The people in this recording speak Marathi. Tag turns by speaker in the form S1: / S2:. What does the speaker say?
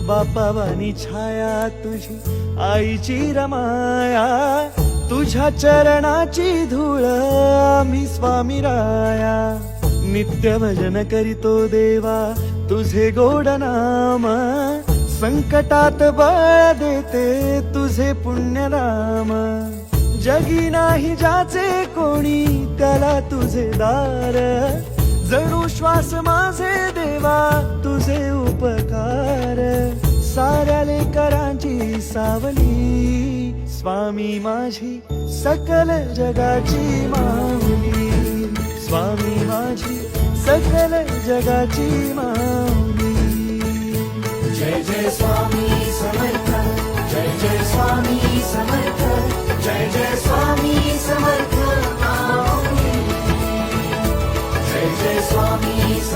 S1: बापावानी छाया तुझी आईची रमाया, तुझ्या चरणाची धूळ आम्ही स्वामी राया. नित्य भजन करीतो देवा तुझे गोड नाम, संकटात बळ देते तुझे पुण्य नाम. जगी नाही ज्याचे कोणी त्याला तुझे दार, जणू श्वास माझे देवा तुझे उपकार. साऱ्या लेकरांची सावली स्वामी माझी सकल जगाची माऊली, स्वामी माझी सकल जगाची माऊली.
S2: जय जय स्वामी समर्थ, जय जय स्वामी समर्थ, जय जय स्वामी समर्थ.